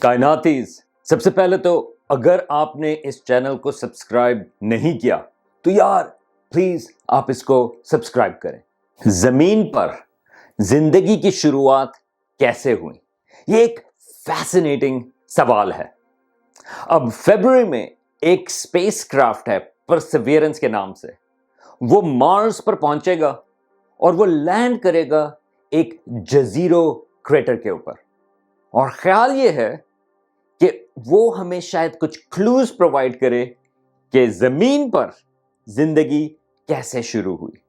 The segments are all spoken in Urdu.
کائناتیز، سب سے پہلے تو اگر آپ نے اس چینل کو سبسکرائب نہیں کیا تو یار پلیز آپ اس کو سبسکرائب کریں۔ زمین پر زندگی کی شروعات کیسے ہوئی؟ یہ ایک فیسنیٹنگ سوال ہے۔ اب فیبروری میں ایک اسپیس کرافٹ ہے پرسیویرنس کے نام سے، وہ مارس پر پہنچے گا اور وہ لینڈ کرے گا ایک جزیرو کریٹر کے اوپر، اور خیال یہ ہے کہ وہ ہمیں شاید کچھ کلوز پرووائڈ کرے کہ زمین پر زندگی کیسے شروع ہوئی۔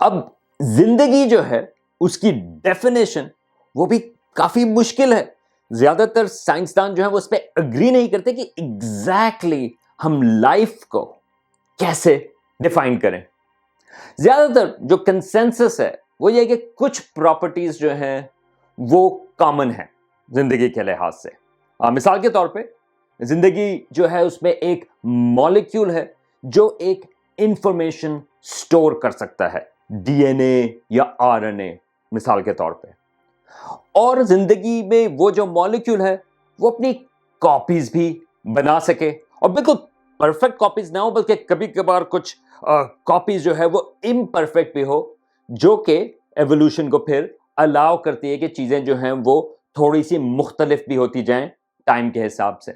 اب زندگی جو ہے اس کی ڈیفینیشن وہ بھی کافی مشکل ہے۔ زیادہ تر سائنسدان جو ہیں وہ اس پہ اگری نہیں کرتے کہ ایگزیکٹلی ہم لائف کو کیسے ڈیفائن کریں۔ زیادہ تر جو کنسنسس ہے وہ یہ کہ کچھ پراپرٹیز جو ہیں وہ کامن ہیں زندگی کے لحاظ سے۔ مثال کے طور پہ زندگی جو ہے اس میں ایک مالیکیول ہے جو ایک انفارمیشن سٹور کر سکتا ہے، ڈی این اے یا آر این اے مثال کے طور پہ، اور زندگی میں وہ جو مالیکیول ہے وہ اپنی کاپیز بھی بنا سکے، اور بالکل پرفیکٹ کاپیز نہ ہو بلکہ کبھی کبھار کچھ کاپیز جو ہے وہ امپرفیکٹ بھی ہو، جو کہ ایوولوشن کو پھر الاؤ کرتی ہے کہ چیزیں جو ہیں وہ تھوڑی سی مختلف بھی ہوتی جائیں ٹائم کے حساب سے۔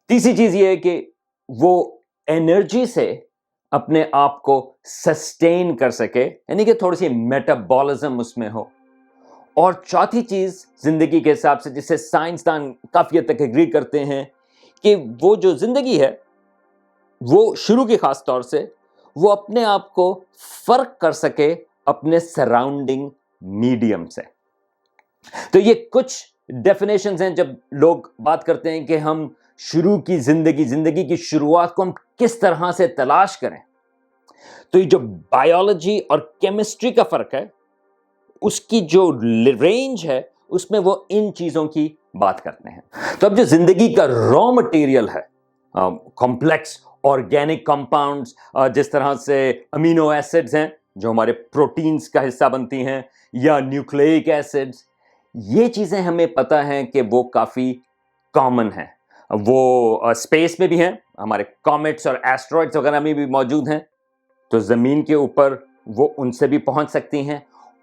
تیسری چیز یہ ہے کہ وہ انرجی سے اپنے آپ کو سسٹین کر سکے، یعنی کہ تھوڑی سی میٹابولزم اس میں ہو۔ اور چوتھی چیز زندگی کے حساب سے جس سے سائنسدان کافی حد تک اگری کرتے ہیں کہ وہ جو زندگی ہے وہ شروع کی خاص طور سے وہ اپنے آپ کو فرق کر سکے اپنے سراؤنڈنگ میڈیم سے۔ تو یہ کچھ ڈیفینیشنز ہیں جب لوگ بات کرتے ہیں کہ ہم شروع کی زندگی کی شروعات کو ہم کس طرح سے تلاش کریں۔ تو یہ جو بائیولوجی اور کیمسٹری کا فرق ہے اس کی جو رینج ہے اس میں وہ ان چیزوں کی بات کرتے ہیں۔ تو اب جو زندگی کا را مٹیریل ہے، کمپلیکس آرگینک کمپاؤنڈز، جس طرح سے امینو ایسڈز ہیں جو ہمارے پروٹینز کا حصہ بنتی ہیں، یا نیوکلیک ایسڈز، یہ چیزیں ہمیں پتہ ہیں کہ وہ کافی کامن ہیں، وہ اسپیس میں بھی ہیں، ہمارے کامٹس اور ایسٹرائڈس وغیرہ میں بھی موجود ہیں، تو زمین کے اوپر وہ ان سے بھی پہنچ سکتی ہیں۔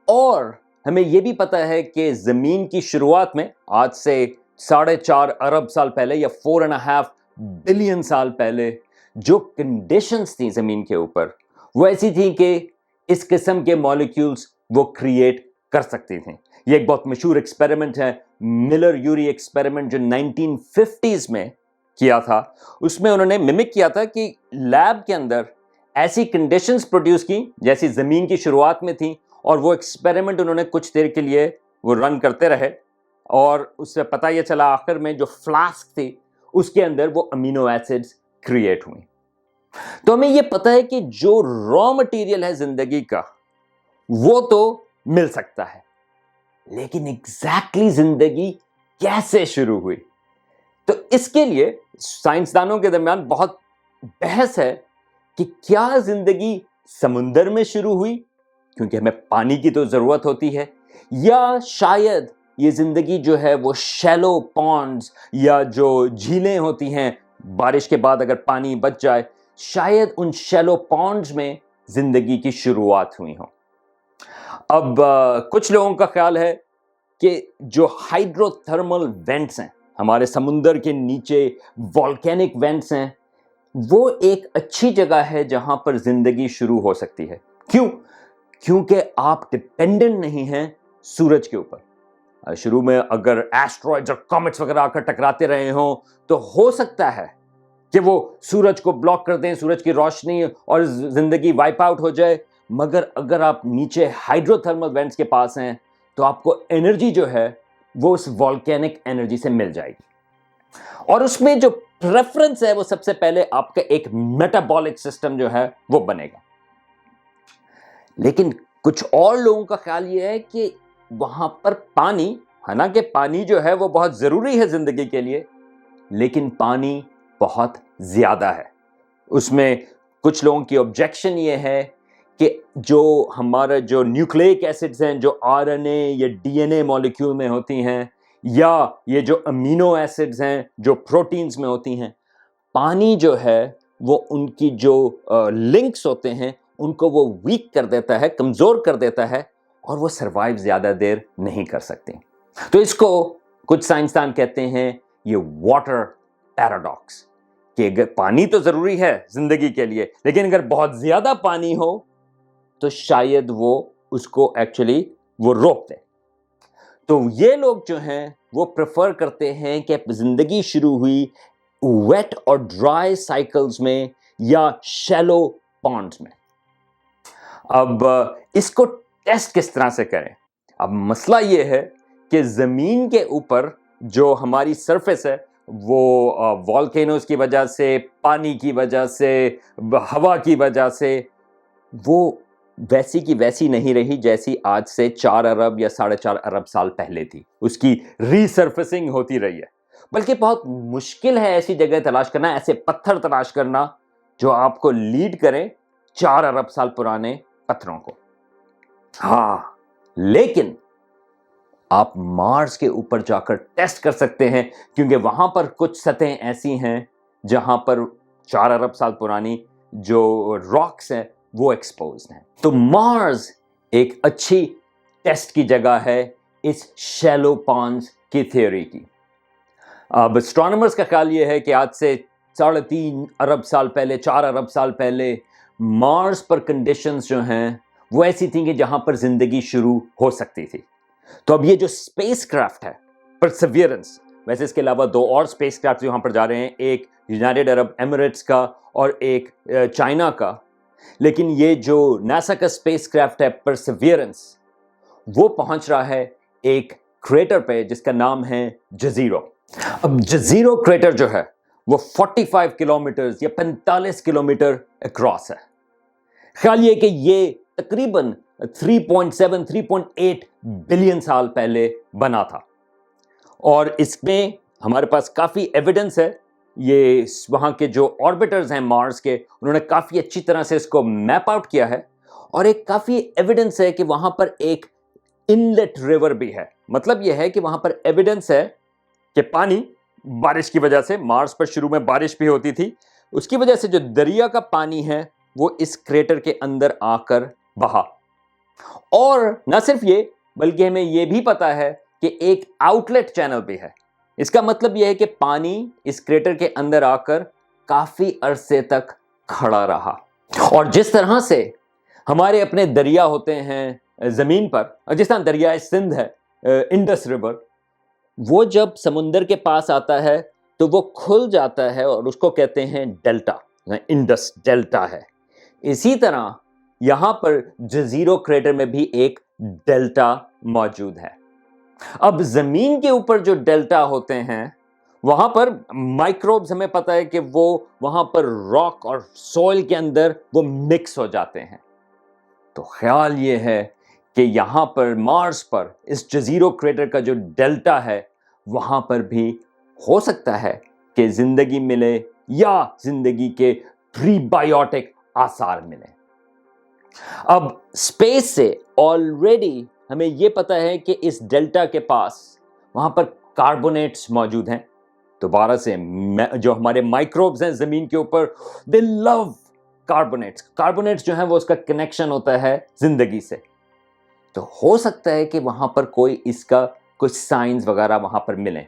اور ہمیں یہ بھی پتہ ہے کہ زمین کی شروعات میں آج سے 4.5 ارب سال پہلے یا 4.5 بلین سال پہلے جو کنڈیشنز تھیں زمین کے اوپر وہ ایسی تھیں کہ اس قسم کے مالیکیولز وہ کریٹ کر سکتی تھیں۔ یہ ایک بہت مشہور ایکسپیریمنٹ ہے، ملر یوری ایکسپیریمنٹ، جو 1950s میں کیا تھا۔ اس میں انہوں نے ممک کیا تھا کہ لیب کے اندر ایسی کنڈیشنز پروڈیوس کی جیسی زمین کی شروعات میں تھیں، اور وہ ایکسپیریمنٹ انہوں نے کچھ دیر کے لیے وہ رن کرتے رہے، اور اس سے پتہ یہ چلا آخر میں جو فلاسک تھی اس کے اندر وہ امینو ایسڈز کریٹ ہوئیں۔ تو ہمیں یہ پتہ ہے کہ جو را مٹیریل ہے زندگی کا وہ تو مل سکتا ہے، لیکن ایگزیکٹلی زندگی کیسے شروع ہوئی؟ تو اس کے لیے سائنسدانوں کے درمیان بہت بحث ہے کہ کیا زندگی سمندر میں شروع ہوئی کیونکہ ہمیں پانی کی تو ضرورت ہوتی ہے، یا شاید یہ زندگی جو ہے وہ شیلو پونڈز یا جو جھیلیں ہوتی ہیں بارش کے بعد اگر پانی بچ جائے، شاید ان شیلو پونڈز میں زندگی کی شروعات ہوئی ہوں۔ اب کچھ لوگوں کا خیال ہے کہ جو ہائیڈرو تھرمل وینٹس ہیں، ہمارے سمندر کے نیچے والکینک وینٹس ہیں، وہ ایک اچھی جگہ ہے جہاں پر زندگی شروع ہو سکتی ہے۔ کیوں؟ کیونکہ آپ ڈپینڈنٹ نہیں ہیں سورج کے اوپر۔ شروع میں اگر ایسٹرائڈز اور کامٹس وغیرہ آ کر ٹکراتے رہے ہوں تو ہو سکتا ہے کہ وہ سورج کو بلاک کر دیں، سورج کی روشنی، اور زندگی وائپ آؤٹ ہو جائے، مگر اگر آپ نیچے ہائیڈرو تھرمل وینٹس کے پاس ہیں تو آپ کو انرجی جو ہے وہ اس والکینک انرجی سے مل جائے گی، اور اس میں جو پریفرنس ہے وہ سب سے پہلے آپ کا ایک میٹابولک سسٹم جو ہے وہ بنے گا۔ لیکن کچھ اور لوگوں کا خیال یہ ہے کہ وہاں پر پانی، حالانکہ پانی جو ہے وہ بہت ضروری ہے زندگی کے لیے، لیکن پانی بہت زیادہ ہے۔ اس میں کچھ لوگوں کی آبجیکشن یہ ہے کہ جو ہمارا جو نیوکلیک ایسڈز ہیں جو آر این اے یا ڈی این اے مالیکیول میں ہوتی ہیں، یا یہ جو امینو ایسڈز ہیں جو پروٹینز میں ہوتی ہیں، پانی جو ہے وہ ان کی جو لنکس ہوتے ہیں ان کو وہ ویک کر دیتا ہے، کمزور کر دیتا ہے، اور وہ سروائیو زیادہ دیر نہیں کر سکتے. تو اس کو کچھ سائنسدان کہتے ہیں یہ واٹر پیراڈاکس، کہ اگر پانی تو ضروری ہے زندگی کے لیے، لیکن اگر بہت زیادہ پانی ہو تو شاید وہ اس کو ایکچولی وہ روک دے. تو یہ لوگ جو ہیں وہ پریفر کرتے ہیں کہ زندگی شروع ہوئی ویٹ اور ڈرائی سائیکلز میں یا شیلو پانڈز میں. اب اس کو ٹیسٹ کس طرح سے کریں؟ اب مسئلہ یہ ہے کہ زمین کے اوپر جو ہماری سرفیس ہے وہ والکینوز کی وجہ سے، پانی کی وجہ سے، ہوا کی وجہ سے وہ ویسی کی ویسی نہیں رہی جیسی آج سے 4 ارب یا 4.5 ارب سال پہلے تھی. اس کی ری سرفیسنگ ہوتی رہی ہے، بلکہ بہت مشکل ہے ایسی جگہ تلاش کرنا، ایسے پتھر تلاش کرنا جو آپ کو لیڈ کریں 4 ارب سال پرانے پتھروں کو. ہاں، لیکن آپ مارس کے اوپر جا کر ٹیسٹ کر سکتے ہیں، کیونکہ وہاں پر کچھ سطحیں ایسی ہیں جہاں پر 4 ارب سال پرانی جو راکس ہیں وہ ایکسپوزڈ ہیں. تو مارس ایک اچھی ٹیسٹ کی جگہ ہے اس شیلو پانڈز کی تھیوری کی. اب اسٹرانومرز کا خیال یہ ہے کہ آج سے 3.5 ارب سال پہلے، 4 ارب سال پہلے مارس پر کنڈیشنز جو ہیں وہ ایسی تھیں کہ جہاں پر زندگی شروع ہو سکتی تھی. تو اب یہ جو اسپیس کرافٹ ہے پرسیویرنس، ویسے اس کے علاوہ 2 اور اسپیس کرافٹ یہاں پر جا رہے ہیں، ایک یونائٹڈ عرب ایمریٹس کا اور ایک چائنا کا، لیکن یہ جو ناسا کا اسپیس کرافٹ ہے پرسیویرنس وہ پہنچ رہا ہے ایک کریٹر پہ جس کا نام ہے جزیرو. اب جزیرو کریٹر جو ہے وہ 45 کلومیٹرز یا 45 کلومیٹر اکراس ہے. خیال یہ کہ یہ تقریباً 3.8 بلین سال پہلے بنا تھا، اور اس میں ہمارے پاس کافی ایویڈنس ہے. یہ وہاں کے جو آربیٹرز ہیں مارس کے، انہوں نے کافی اچھی طرح سے اس کو میپ آؤٹ کیا ہے، اور ایک کافی ایویڈنس ہے کہ وہاں پر ایک انلیٹ ریور بھی ہے. مطلب یہ ہے کہ وہاں پر ایویڈنس ہے کہ پانی بارش کی وجہ سے، مارس پر شروع میں بارش بھی ہوتی تھی، اس کی وجہ سے جو دریا کا پانی ہے وہ اس کریٹر کے اندر آ کر بہا. اور نہ صرف یہ، بلکہ ہمیں یہ بھی پتا ہے کہ ایک آؤٹ لیٹ چینل بھی ہے. اس کا مطلب یہ ہے کہ پانی اس کریٹر کے اندر آ کر کافی عرصے تک کھڑا رہا. اور جس طرح سے ہمارے اپنے دریا ہوتے ہیں زمین پر، جس طرح دریائے سندھ ہے، انڈس ریور، وہ جب سمندر کے پاس آتا ہے تو وہ کھل جاتا ہے اور اس کو کہتے ہیں ڈیلٹا، انڈس ڈیلٹا ہے. اسی طرح یہاں پر جزیرو کریٹر میں بھی ایک ڈیلٹا موجود ہے. اب زمین کے اوپر جو ڈیلٹا ہوتے ہیں وہاں پر مائکروبز ہمیں پتا ہے کہ وہ وہاں پر راک اور سوئل کے اندر وہ مکس ہو جاتے ہیں. تو خیال یہ ہے کہ یہاں پر مارس پر اس جزیرو کریٹر کا جو ڈیلٹا ہے وہاں پر بھی ہو سکتا ہے کہ زندگی ملے یا زندگی کے پری بائیوٹک آثار ملیں. اب اسپیس سے آلریڈی ہمیں یہ پتا ہے کہ اس ڈیلٹا کے پاس وہاں پر کاربونیٹس موجود ہیں. دوبارہ سے جو ہمارے مائکروبز ہیں زمین کے اوپر، دے لو کاربونیٹس. کاربونیٹس جو ہیں وہ اس کا کنیکشن ہوتا ہے زندگی سے. تو ہو سکتا ہے کہ وہاں پر کوئی اس کا کچھ سائنز وغیرہ وہاں پر ملیں.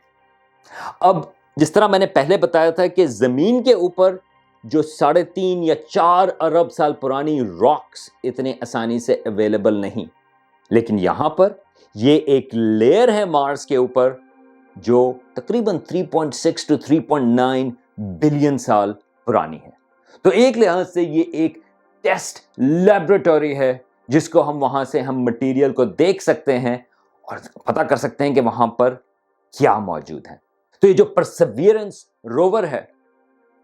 اب جس طرح میں نے پہلے بتایا تھا کہ زمین کے اوپر جو 3.5 یا 4 ارب سال پرانی راکس اتنے آسانی سے اویلیبل نہیں، لیکن یہاں پر یہ ایک لیئر ہے مارس کے اوپر جو تقریباً 3.6 to 3.9 بلین سال پرانی ہے. تو ایک لحاظ سے یہ ایک ٹیسٹ لیبورٹری ہے جس کو ہم وہاں سے ہم مٹیریل کو دیکھ سکتے ہیں اور پتہ کر سکتے ہیں کہ وہاں پر کیا موجود ہے. تو یہ جو پرسیویرنس روور ہے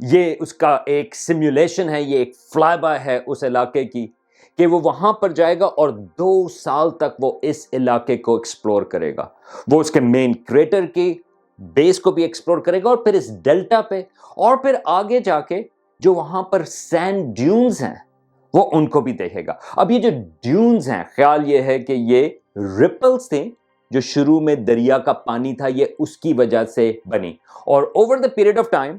یہ اس کا ایک سیمولیشن ہے، یہ ایک فلائی بائی ہے اس علاقے کی، کہ وہ وہاں پر جائے گا اور 2 سال تک وہ اس علاقے کو ایکسپلور کرے گا. وہ اس کے مین کریٹر کی بیس کو بھی ایکسپلور کرے گا اور پھر اس ڈیلٹا پہ، اور پھر آگے جا کے جو وہاں پر سینڈ ڈیونز ہیں وہ ان کو بھی دیکھے گا. اب یہ جو ڈیونز ہیں خیال یہ ہے کہ یہ رپلز تھیں جو شروع میں دریا کا پانی تھا یہ اس کی وجہ سے بنی. اور over the period of time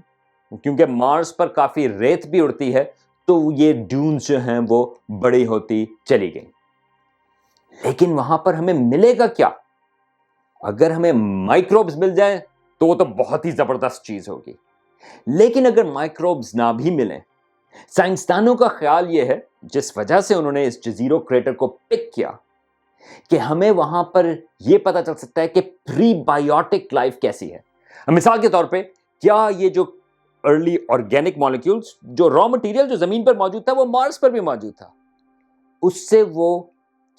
کیونکہ مارس پر کافی ریت بھی اڑتی ہے تو یہ ڈیونز جو ہیں وہ بڑی ہوتی چلی گئی. لیکن وہاں پر ہمیں ملے گا کیا؟ اگر ہمیں مائکروبز مل جائیں تو وہ تو بہت ہی زبردست چیز ہوگی. لیکن اگر مائکروبز نہ بھی ملیں، سائنسدانوں کا خیال یہ ہے، جس وجہ سے انہوں نے اس جزیرو کریٹر کو پک کیا، کہ ہمیں وہاں پر یہ پتا چل سکتا ہے کہ پری بائیوٹک لائف کیسی ہے. مثال کے طور پہ کیا یہ جو ارلی آرگینک مالیکیولز، جو را مٹیریل جو زمین پر موجود تھا وہ مارس پر بھی موجود تھا، اس سے وہ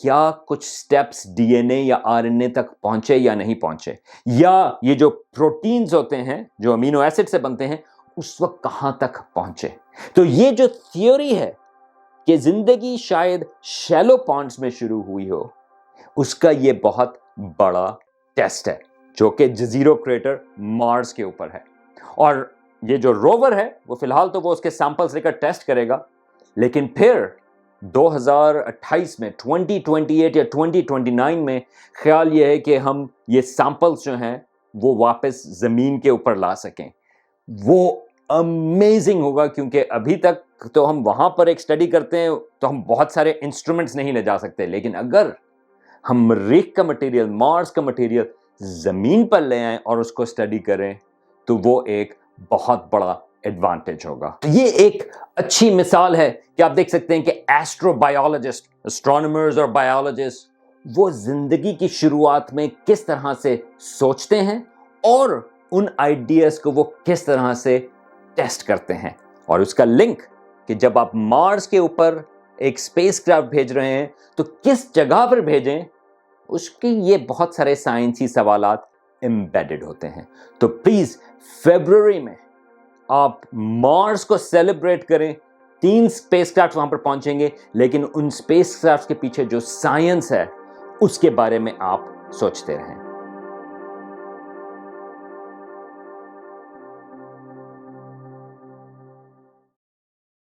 کیا کچھ سٹیپس ڈی این اے یا آر این اے تک پہنچے یا نہیں پہنچے، یا یہ جو پروٹینز ہوتے ہیں جو امینو ایسڈ سے بنتے ہیں اس وقت کہاں تک پہنچے. تو یہ جو تھیوری ہے کہ زندگی شاید شیلو پانڈز میں شروع ہوئی ہو، اس کا یہ بہت بڑا ٹیسٹ ہے جو کہ جزیرو کریٹر مارس کے اوپر ہے. اور یہ جو روور ہے وہ فی الحال تو وہ اس کے سیمپلز لے کر ٹیسٹ کرے گا، لیکن پھر 2028 میں 2028 یا 2029 میں خیال یہ ہے کہ ہم یہ سیمپلز جو ہیں وہ واپس زمین کے اوپر لا سکیں. وہ امیزنگ ہوگا، کیونکہ ابھی تک تو ہم وہاں پر ایک اسٹڈی کرتے ہیں تو ہم بہت سارے انسٹرومنٹس نہیں لے جا سکتے، لیکن اگر ہم مریخ کا مٹیریل، مارس کا مٹیریل زمین پر لے آئیں اور اس کو اسٹڈی کریں تو وہ ایک بہت بڑا ایڈوانٹیج ہوگا. تو یہ ایک اچھی مثال ہے کہ آپ دیکھ سکتے ہیں کہ ایسٹرو بایولوجسٹ، اسٹرانومرز اور بایولوجسٹ وہ زندگی کی شروعات میں کس طرح سے سوچتے ہیں اور ان آئیڈیاز کو وہ کس طرح سے ٹیسٹ کرتے ہیں. اور اس کا لنک کہ جب آپ مارس کے اوپر ایک اسپیس کرافٹ بھیج رہے ہیں تو کس جگہ پر بھیجیں، اس کے یہ بہت سارے سائنسی سوالات امبیڈڈ ہوتے ہیں. تو پلیز فیبروری میں آپ مارس کو سیلیبریٹ کریں. 3 اسپیس کرافٹ وہاں پر پہنچیں گے، لیکن ان اسپیس کرافٹ کے پیچھے جو سائنس ہے اس کے بارے میں آپ سوچتے رہیں.